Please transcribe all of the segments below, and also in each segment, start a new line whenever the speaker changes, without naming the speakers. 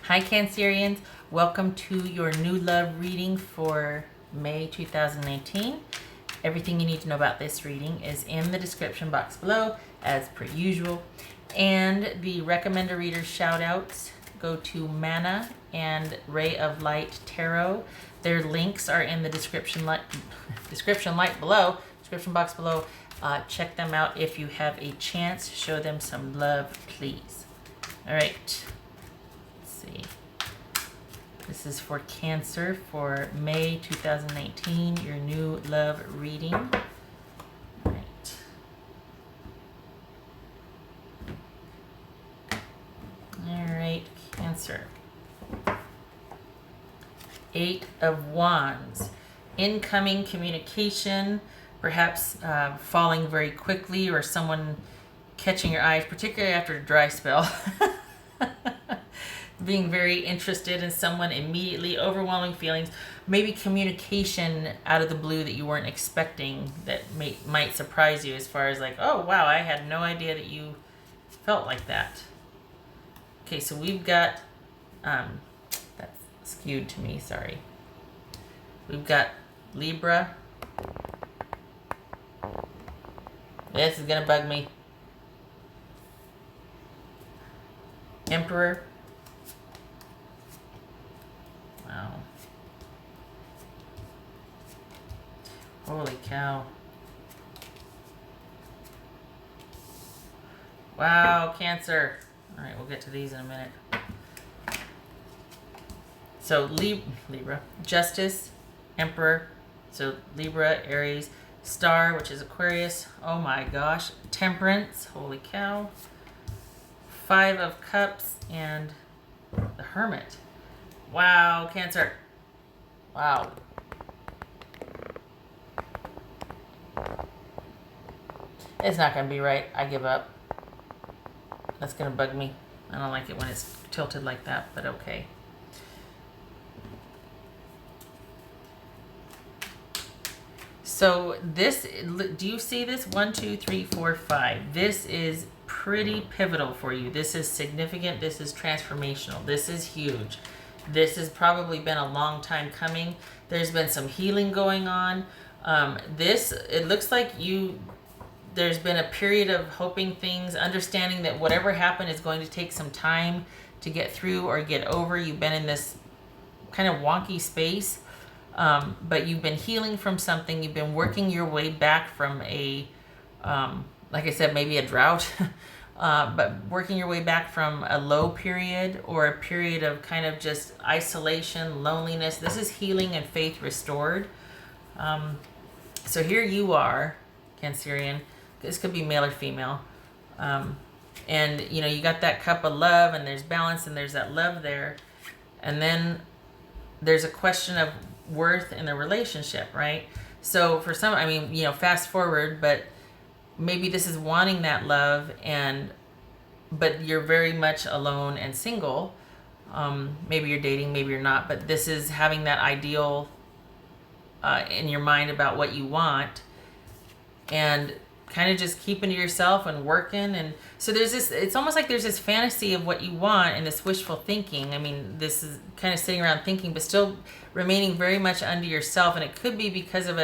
Hi Cancerians, welcome to your new love reading for May 2018. Everything you need to know about this reading is in the description box below as per usual. And the recommender reader shout outs go to Mana and Ray of Light Tarot. Their links are in the description box below. Check them out if you have a chance. Show them some love, please. All right. See. This is for Cancer for May 2019, your new love reading. All right. All right, Cancer. 8 of Wands. Incoming communication, perhaps falling very quickly, or someone catching your eyes, particularly after a dry spell. Being very interested in someone immediately, overwhelming feelings, maybe communication out of the blue that you weren't expecting that might surprise you, as far as like, oh wow, I had no idea that you felt like that. Okay, so we've got, that's skewed to me, sorry. We've got Libra. This is gonna bug me. Emperor. Wow. Holy cow. Wow, Cancer. All right, we'll get to these in a minute. So Libra, Justice, Emperor. So Libra, Aries, Star, which is Aquarius. Oh my gosh. Temperance. Holy cow. 5 of Cups and the Hermit. Wow, Cancer. Wow. It's not going to be right. I give up. That's going to bug me. I don't like it when it's tilted like that, but okay. So this, do you see this? 1, 2, 3, 4, 5. This is pretty pivotal for you. This is significant. This is transformational. This is huge. This has probably been a long time coming. There's been some healing going on. It looks like there's been a period of hoping things, understanding that whatever happened is going to take some time to get through or get over. You've been in this kind of wonky space, but you've been healing from something. You've been working your way back from a, like I said, maybe a drought. But working your way back from a low period or a period of kind of just isolation, loneliness. This is healing and faith restored. So here you are, Cancerian. This could be male or female. And, you got that cup of love, and there's balance, and there's that love there. And then there's a question of worth in the relationship, right? So for some, fast forward, but maybe this is wanting that love, but you're very much alone and single. Maybe you're dating, maybe you're not, but this is having that ideal in your mind about what you want, and kind of just keeping to yourself and working. And so it's almost like there's this fantasy of what you want and this wishful thinking. This is kind of sitting around thinking, but still remaining very much under yourself. And it could be because of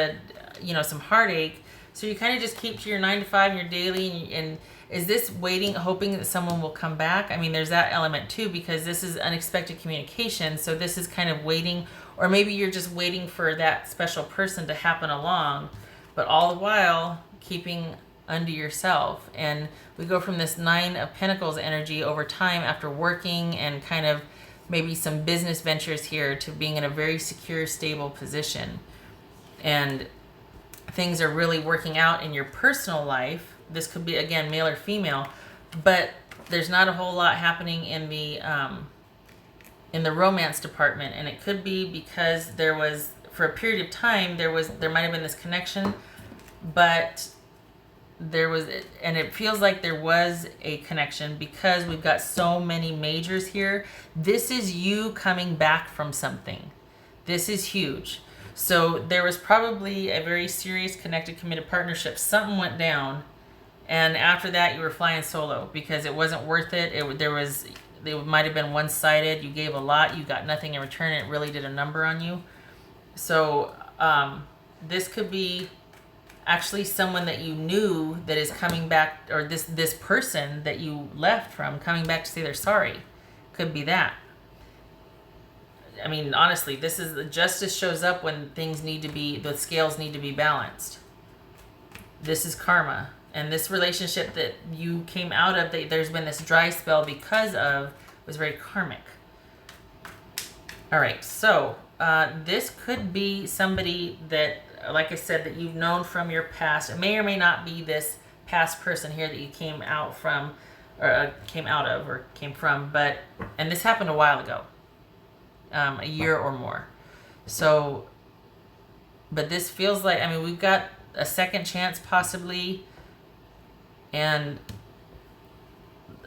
some heartache. So you kind of just keep to your 9 to 5 and your daily, and is this waiting, hoping that someone will come back? There's that element too, because this is unexpected communication. So this is kind of waiting, or maybe you're just waiting for that special person to happen along, but all the while keeping under yourself. And we go from this 9 of Pentacles energy over time, after working and kind of maybe some business ventures here, to being in a very secure, stable position. And things are really working out in your personal life. This could be, again, male or female, but there's not a whole lot happening in the romance department. And it could be because there was, for a period of time, there might have been this connection, but and it feels like there was a connection because we've got so many majors here. This is you coming back from something. This is huge. So there was probably a very serious, connected, committed partnership. Something went down, and after that you were flying solo because it wasn't worth it. it might have been one-sided. You gave a lot, you got nothing in return, and it really did a number on you. So this could be actually someone that you knew that is coming back, or this person that you left from coming back to say they're sorry. Could be that. I mean, honestly, this is justice shows up when things need to be, the scales need to be balanced. This is karma. And this relationship that you came out of, that there's been this dry spell because of, was very karmic. All right, so this could be somebody that, like I said, that you've known from your past. It may or may not be this past person here that you came out from, or came out of, or came from, but, and this happened a while ago, a year or more. So, but this feels like, I mean, we've got a second chance possibly, and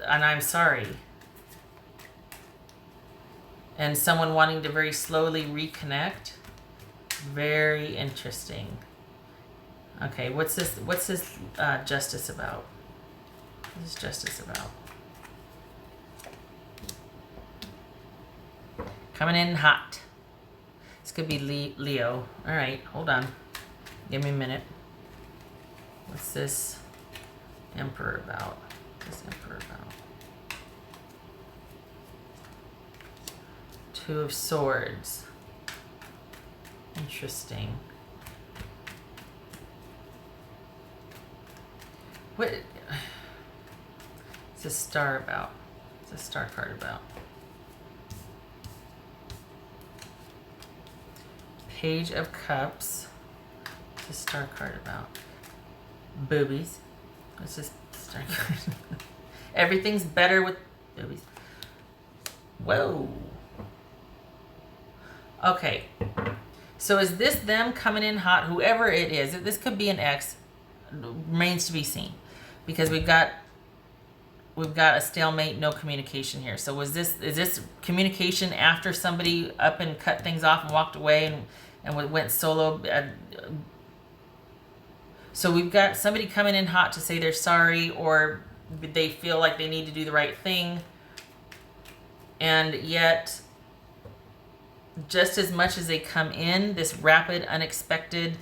I'm sorry. And someone wanting to very slowly reconnect. Very interesting. Okay, what's this justice about? What is justice about? Coming in hot. This could be Leo. All right, hold on. Give me a minute. What's this Emperor about? What's this Emperor about? Two of Swords. Interesting. What is this Star about? What's this Star card about? Page of Cups. What's this Star card about? Boobies. What's this Star card? Everything's better with boobies. Whoa. Okay. So is this them coming in hot? Whoever it is, this could be an ex, remains to be seen, because we've got a stalemate, no communication here. So is this communication after somebody up and cut things off and walked away and went solo? So we've got somebody coming in hot to say they're sorry, or they feel like they need to do the right thing, and yet, just as much as they come in, this rapid, unexpected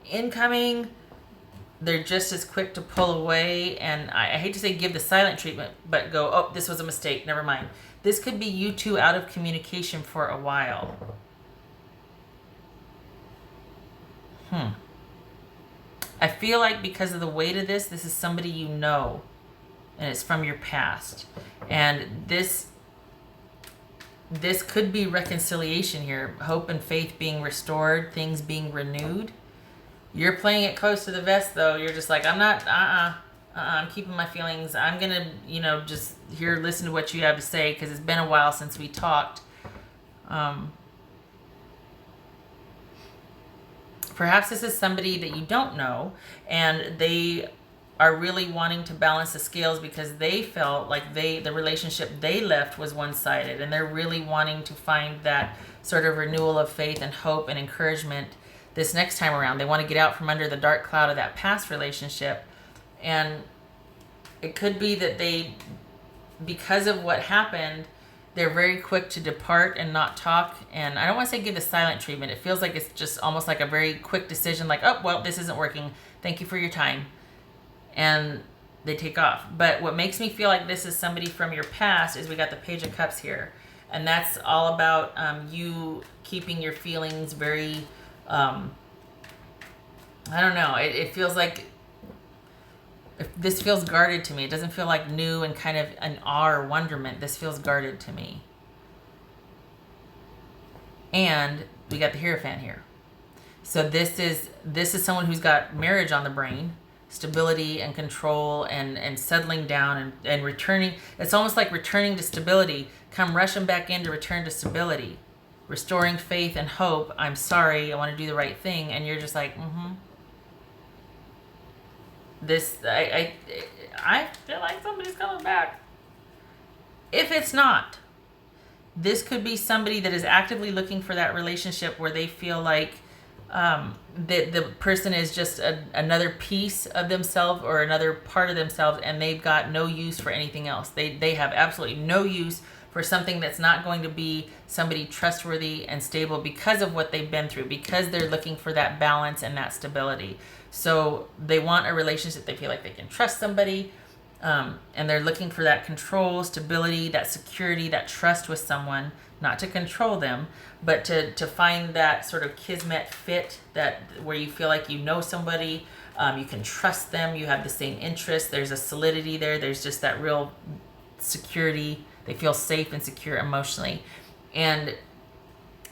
incoming, they're just as quick to pull away. And I hate to say give the silent treatment, but go, oh, this was a mistake, never mind. This could be you two out of communication for a while. I feel like because of the weight of this is somebody you know, and it's from your past. And this could be reconciliation here. Hope and faith being restored, things being renewed. You're playing it close to the vest, though. You're just like, I'm not, I'm keeping my feelings. I'm going to, just here, listen to what you have to say, because it's been a while since we talked. Perhaps this is somebody that you don't know, and they are really wanting to balance the scales because they felt like the relationship they left was one-sided, and they're really wanting to find that sort of renewal of faith and hope and encouragement this next time around. They want to get out from under the dark cloud of that past relationship. And it could be that they, because of what happened, they're very quick to depart and not talk. And I don't want to say give the silent treatment. It feels like it's just almost like a very quick decision, like, oh, well, this isn't working. Thank you for your time. And they take off. But what makes me feel like this is somebody from your past is we got the Page of Cups here. And that's all about you keeping your feelings very, I don't know. It feels like, this feels guarded to me. It doesn't feel like new and kind of an awe or wonderment. This feels guarded to me. And we got the Hierophant here. So this is someone who's got marriage on the brain, stability and control and settling down and returning. It's almost like returning to stability. Come rushing back in to return to stability. Restoring faith and hope. I'm sorry. I want to do the right thing. And you're just like, This, I feel like somebody's coming back. If it's not, this could be somebody that is actively looking for that relationship where they feel like the person is just another piece of themselves or another part of themselves, and they've got no use for anything else. They have absolutely no use for something that's not going to be somebody trustworthy and stable because of what they've been through, because they're looking for that balance and that stability. So they want a relationship, they feel like they can trust somebody, and they're looking for that control, stability, that security, that trust with someone, not to control them, but to find that sort of kismet fit, that where you feel like you know somebody, you can trust them, you have the same interests, there's a solidity there, there's just that real security, they feel safe and secure emotionally. And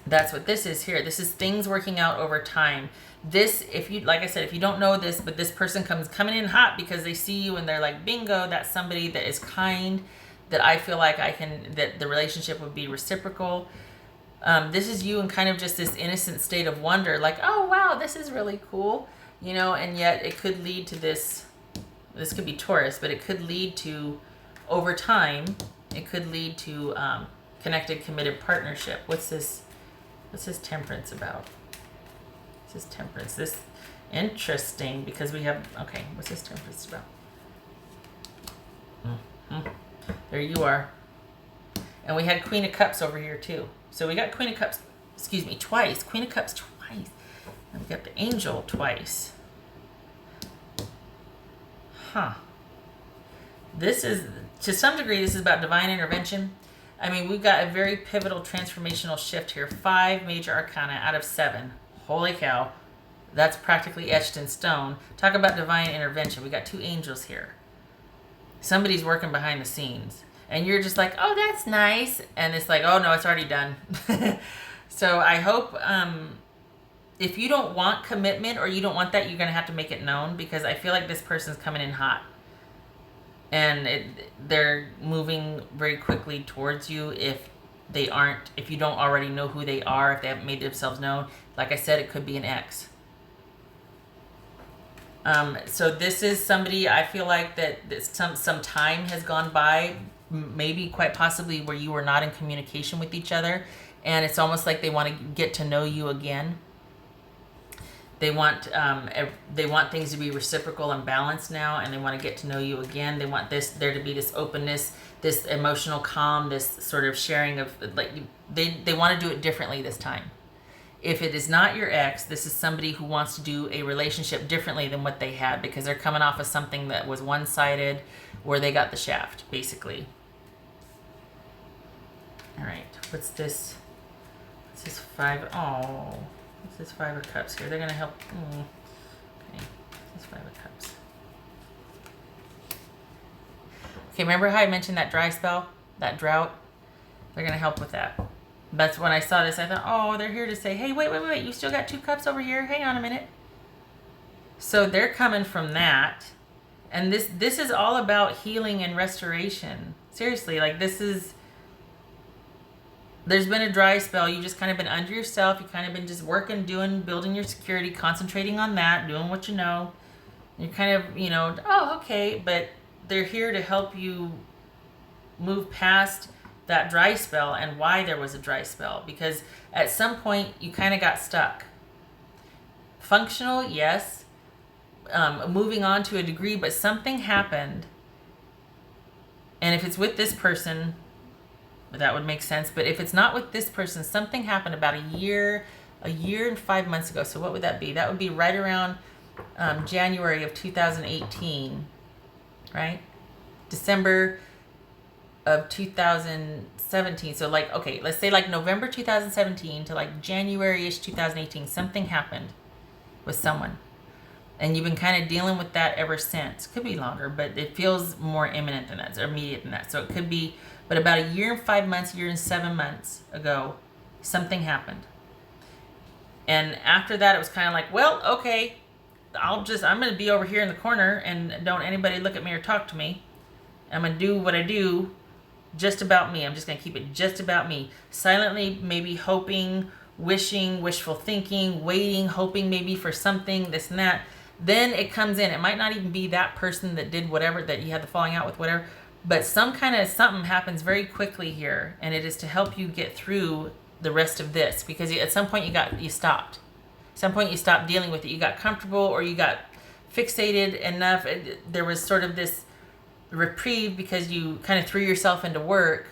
that's what this is here. This is things working out over time. This, if you, like I said, if you don't know this, but this person coming in hot because they see you and they're like, bingo, that's somebody that is kind, that I feel like that the relationship would be reciprocal. This is you in kind of just this innocent state of wonder, like, oh wow, this is really cool, and yet it could lead to this could be Taurus, but it could lead to, over time, it could lead to connected, committed partnership. What's this Temperance about? What's this Temperance? This interesting, because we have, okay, what's this Temperance about? Mm-hmm. There you are. And we had Queen of Cups over here too. So we got Queen of Cups, twice. Queen of Cups twice. And we got the Angel twice. Huh. This is, to some degree, this is about divine intervention. I mean, we've got a very pivotal transformational shift here. 5 major arcana out of 7. Holy cow. That's practically etched in stone. Talk about divine intervention. We got 2 angels here. Somebody's working behind the scenes. And you're just like, oh, that's nice. And it's like, oh, no, it's already done. So I hope if you don't want commitment or you don't want that, you're going to have to make it known, because I feel like this person's coming in hot. And they're moving very quickly towards you if you don't already know who they are, if they haven't made themselves known. Like I said, it could be an ex. So this is somebody, I feel like that some time has gone by, maybe quite possibly where you were not in communication with each other, and it's almost like they want to get to know you again. They want things to be reciprocal and balanced now, and they want to get to know you again. They want there to be this openness, this emotional calm, this sort of sharing of, like, they want to do it differently this time. If it is not your ex, this is somebody who wants to do a relationship differently than what they had, because they're coming off of something that was one-sided, where they got the shaft, basically. All right, what's this? What's this 5? Oh. What's this 5 of Cups here? They're going to help. Okay. This 5 of Cups. Okay, remember how I mentioned that dry spell? That drought? They're going to help with that. That's when I saw this, I thought, oh, they're here to say, hey, wait. You still got 2 cups over here? Hang on a minute. So they're coming from that. And this is all about healing and restoration. Seriously, like there's been a dry spell. You've just kind of been under yourself. You've kind of been just working, building your security, concentrating on that, doing what you know. You're kind of, oh, okay. But they're here to help you move past that dry spell and why there was a dry spell. Because at some point, you kind of got stuck. Functional, yes. Moving on to a degree, but something happened. And if it's with this person, that would make sense. But if it's not with this person, something happened about a year and 5 months ago. So what would that be? That would be right around January of 2018, right? December of 2017. So like, okay, let's say like November 2017 to like January-ish 2018, something happened with someone. And you've been kind of dealing with that ever since. Could be longer, but it feels more imminent than that, or immediate than that. So it could be, but about a year and 5 months, year and 7 months ago, something happened. And after that, it was kind of like, well, okay, I'm going to be over here in the corner and don't anybody look at me or talk to me. I'm going to do what I do just about me. I'm just going to keep it just about me. Silently, maybe hoping, wishing, wishful thinking, waiting, hoping maybe for something, this and that. Then it comes in. It might not even be that person that did whatever, that you had the falling out with, whatever. But some kind of something happens very quickly here. And it is to help you get through the rest of this. Because at some point you stopped. At some point you stopped dealing with it. You got comfortable, or you got fixated enough. There was sort of this reprieve because you kind of threw yourself into work.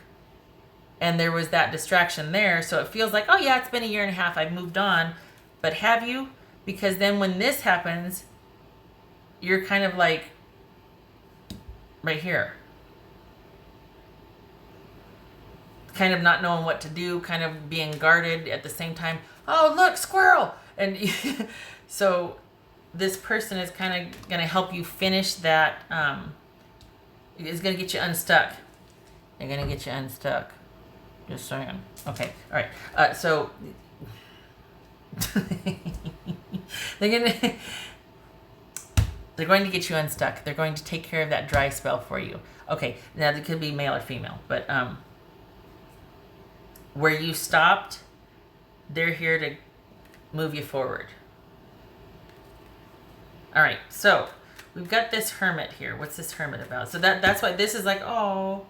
and there was that distraction there. So it feels like, oh yeah, it's been a year and a half, I've moved on. But have you? Because then when this happens, you're kind of like right here. Kind of not knowing what to do, kind of being guarded at the same time. Oh, look, squirrel! And so this person is kind of going to help you finish that, is going to get you unstuck. They're going to get you unstuck. Just saying. Okay, all right. So they're going to get you unstuck. They're going to take care of that dry spell for you. Okay, now it could be male or female, but where you stopped, they're here to move you forward. All right, so we've got this hermit here. What's this hermit about? So that's why this is like, oh,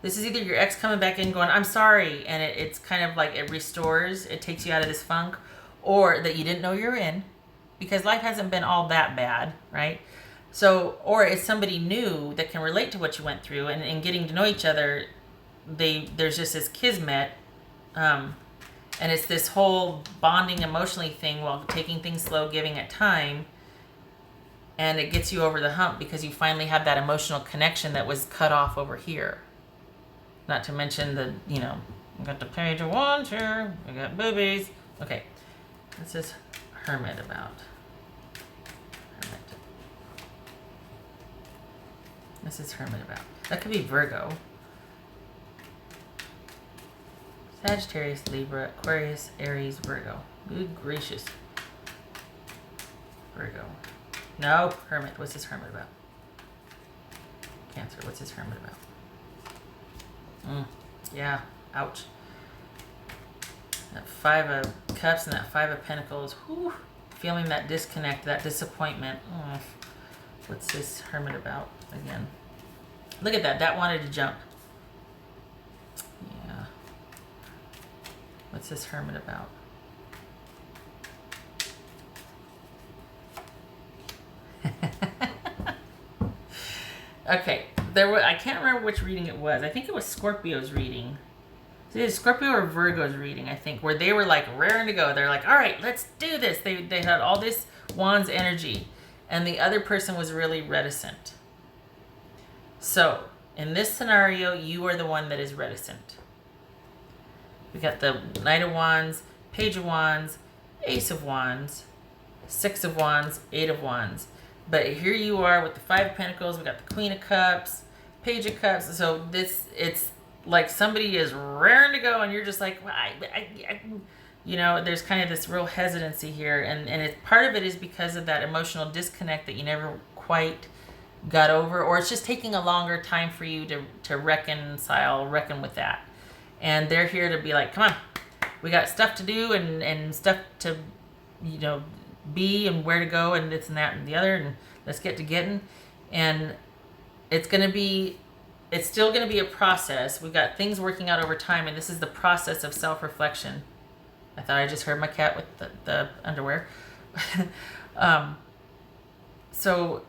this is either your ex coming back in going, I'm sorry, and it's kind of like it restores, it takes you out of this funk, or that you didn't know you're in, because life hasn't been all that bad, right? So, or it's somebody new that can relate to what you went through, and getting to know each other, there's just this kismet, and it's this whole bonding emotionally thing while taking things slow, giving it time, and it gets you over the hump because you finally have that emotional connection that was cut off over here. Not to mention the, we got the page of wands here, we got boobies. Okay, what's this hermit about? Hermit. What's this hermit about? That could be Virgo. Sagittarius, Libra, Aquarius, Aries, Virgo. Good gracious. Virgo. No, hermit. What's this hermit about? Cancer. What's this hermit about? Yeah. Ouch. That 5 of Cups and that 5 of Pentacles. Whew. Feeling that disconnect, that disappointment. What's this hermit about again? Look at that. That wanted to jump. Yeah. What's this hermit about? Okay, I can't remember which reading it was. I think it was Scorpio's reading. It was Scorpio or Virgo's reading, I think, where they were like raring to go. They're like, all right, let's do this. They had all this Wands energy, and the other person was really reticent. So, in this scenario, you are the one that is reticent. We got the Knight of Wands, Page of Wands, Ace of Wands, 6 of Wands, 8 of Wands. But here you are with the 5 of Pentacles. We got the Queen of Cups, Page of Cups. So it's like somebody is raring to go, and you're just like, well, there's kind of this real hesitancy here, and part of it is because of that emotional disconnect that you never quite got over, or it's just taking a longer time for you to reckon with that. And they're here to be like, come on, we got stuff to do and stuff to, be and where to go and this and that and the other, and let's get to getting. And it's still going to be a process. We've got things working out over time, and this is the process of self-reflection. I thought I just heard my cat with the underwear. So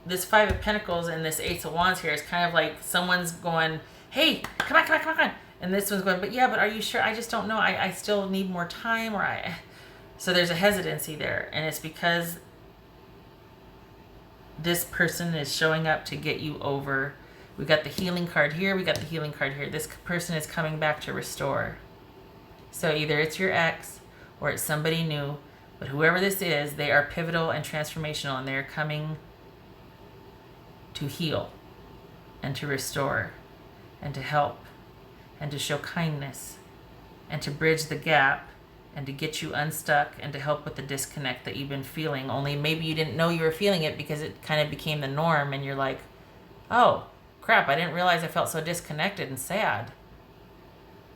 this 5 of Pentacles and this Ace of Wands here is kind of like someone's going, hey, come on. And this one's going, but are you sure? I just don't know. I still need more time, So there's a hesitancy there, and it's because this person is showing up to get you over. We got the healing card here. We got the healing card here. This person is coming back to restore. So either it's your ex or it's somebody new, but whoever this is, they are pivotal and transformational, and they're coming to heal and to restore and to help and to show kindness and to bridge the gap and to get you unstuck and to help with the disconnect that you've been feeling. Only maybe you didn't know you were feeling it because it kind of became the norm, and you're like, oh, crap, I didn't realize I felt so disconnected and sad.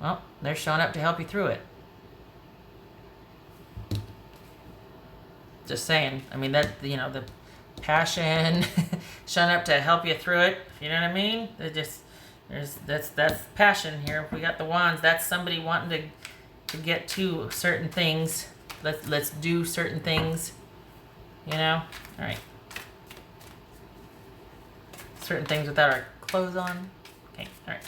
Well, they're showing up to help you through it. Just saying. I mean, that, the passion, showing up to help you through it, you know what I mean? That's passion here. We got the Wands. That's somebody wanting to get to certain things. Let's do certain things. All right. Certain things without our clothes on. Okay, all right.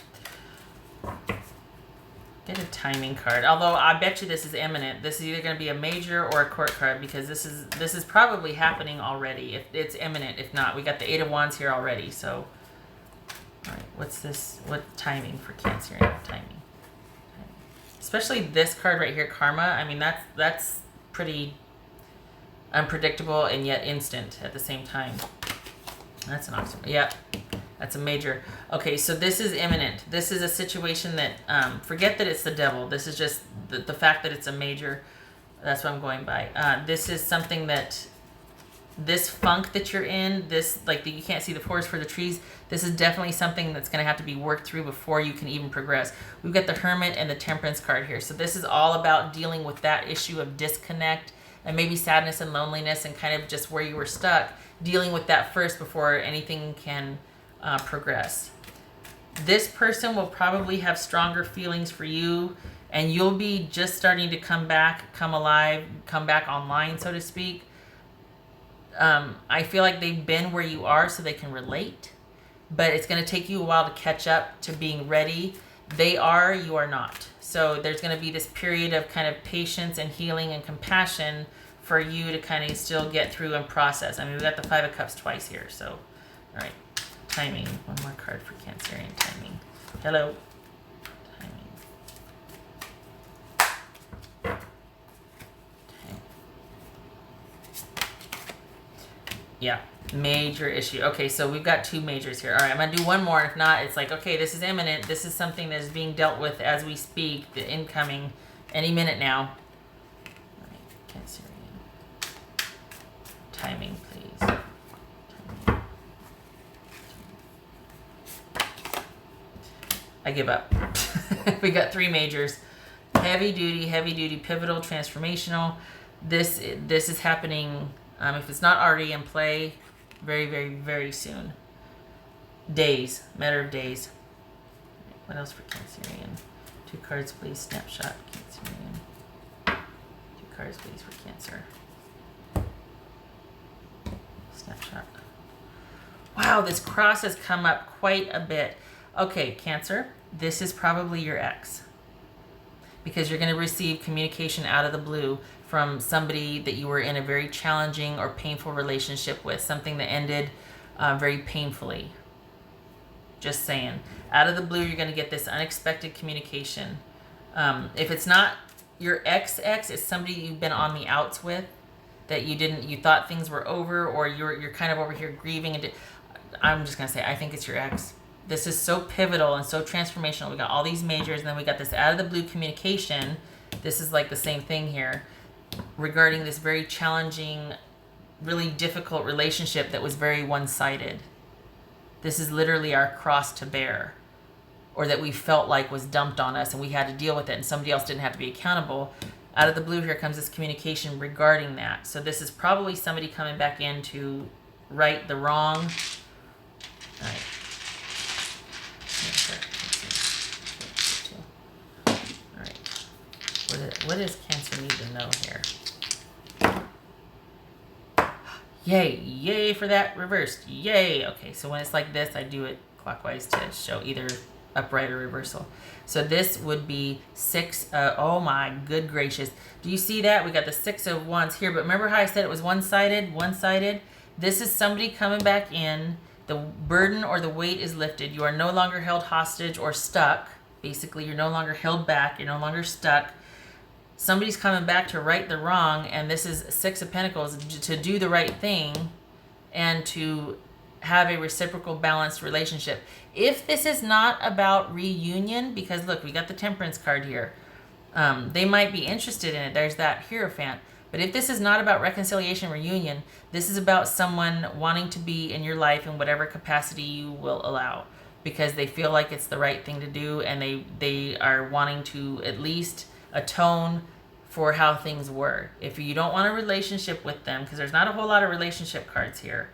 Get a timing card. Although I bet you this is imminent. This is either going to be a major or a court card because this is probably happening already. If it's imminent, if not, we got the 8 of Wands here already. So, all right, what's this? What timing for Cancer? Timing. Especially this card right here, Karma. I mean, that's pretty unpredictable and yet instant at the same time. That's an oxymoron. Yeah. That's a major. Okay, so this is imminent. This is a situation that, forget that it's the devil. This is just the fact that it's a major. That's what I'm going by. This is something that, this funk that you're in, this, like, you can't see the forest for the trees. This is definitely something that's going to have to be worked through before you can even progress. We've got the Hermit and the Temperance card here. So this is all about dealing with that issue of disconnect and maybe sadness and loneliness and kind of just where you were stuck. Dealing with that first before anything can progress. This person will probably have stronger feelings for you, and you'll be just starting to come back, come alive, come back online, so to speak. I feel like they've been where you are so they can relate, but it's going to take you a while to catch up to being ready. They are, you are not. So there's going to be this period of kind of patience and healing and compassion for you to kind of still get through and process. I mean, we got the 5 of Cups twice here, so all right. Timing. One more card for Cancerian. Timing. Hello. Timing. Okay. Yeah. Major issue. Okay, so we've got 2 majors here. All right, I'm going to do one more. If not, it's like, okay, this is imminent. This is something that is being dealt with as we speak. The incoming any minute now. All right, Cancerian. Timing, please. I give up. We got 3 majors. Heavy duty, pivotal, transformational. This is happening, if it's not already in play, very, very, very soon. Days. Matter of days. What else for Cancerian? 2 cards, please. Snapshot, Cancerian. 2 cards, please, for Cancer. Snapshot. Wow, this cross has come up quite a bit. Okay, Cancer, this is probably your ex, because you're going to receive communication out of the blue from somebody that you were in a very challenging or painful relationship with, something that ended very painfully. Just saying. Out of the blue, you're going to get this unexpected communication. If it's not your ex, it's somebody you've been on the outs with, that you thought things were over, or you're kind of over here grieving. And I'm just going to say, I think it's your ex. This is so pivotal and so transformational. We got all these majors, and then we got this out of the blue communication. This is like the same thing here regarding this very challenging, really difficult relationship that was very one-sided. This is literally our cross to bear, or that we felt like was dumped on us and we had to deal with it and somebody else didn't have to be accountable. Out of the blue, here comes this communication regarding that. So this is probably somebody coming back in to right the wrong. All right. All right. What does Cancer need to know here? Yay for that reversed. Yay. Okay, so when it's like this, I do it clockwise to show either upright or reversal. So this would be 6. Oh my good gracious. Do you see that? We got the 6 of Wands here, but remember how I said it was one-sided? One-sided. This is somebody coming back in. The burden or the weight is lifted. You are no longer held hostage or stuck. Basically, you're no longer held back. You're no longer stuck. Somebody's coming back to right the wrong, and this is 6 of Pentacles, to do the right thing and to have a reciprocal balanced relationship. If this is not about reunion, because look, we got the Temperance card here. They might be interested in it. There's that Hierophant. But if this is not about reconciliation, reunion, this is about someone wanting to be in your life in whatever capacity you will allow, because they feel like it's the right thing to do, and they are wanting to at least atone for how things were. If you don't want a relationship with them, because there's not a whole lot of relationship cards here.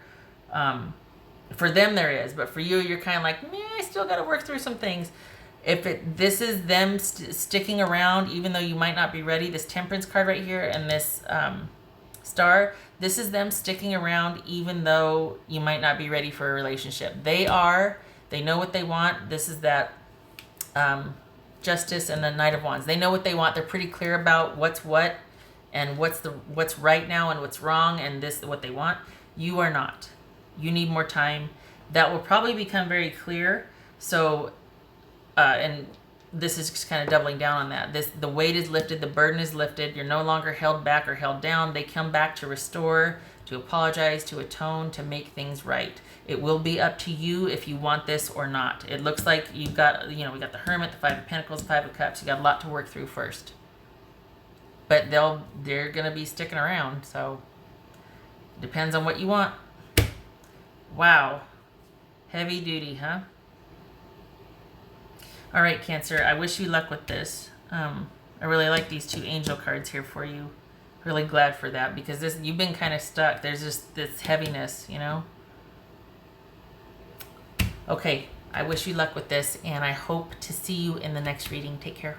For them there is, but for you, you're kind of like, meh, I still got to work through some things. This is them sticking around, even though you might not be ready. This Temperance card right here and this Star, this is them sticking around even though you might not be ready for a relationship. They know what they want. This is that Justice and the Knight of Wands. They know what they want. They're pretty clear about what's what and what's right now and what's wrong and this what they want. You are not. You need more time. That will probably become very clear. So, and this is just kind of doubling down on that. The weight is lifted, the burden is lifted. You're no longer held back or held down. They come back to restore, to apologize, to atone, to make things right. It will be up to you if you want this or not. It looks like you've got, we got the Hermit, the Five of Pentacles, Five of Cups. You got a lot to work through first. But they're going to be sticking around, so depends on what you want. Wow. Heavy duty, huh? All right, Cancer, I wish you luck with this. I really like these two angel cards here for you. Really glad for that, because you've been kind of stuck. There's just this heaviness, Okay, I wish you luck with this, and I hope to see you in the next reading. Take care.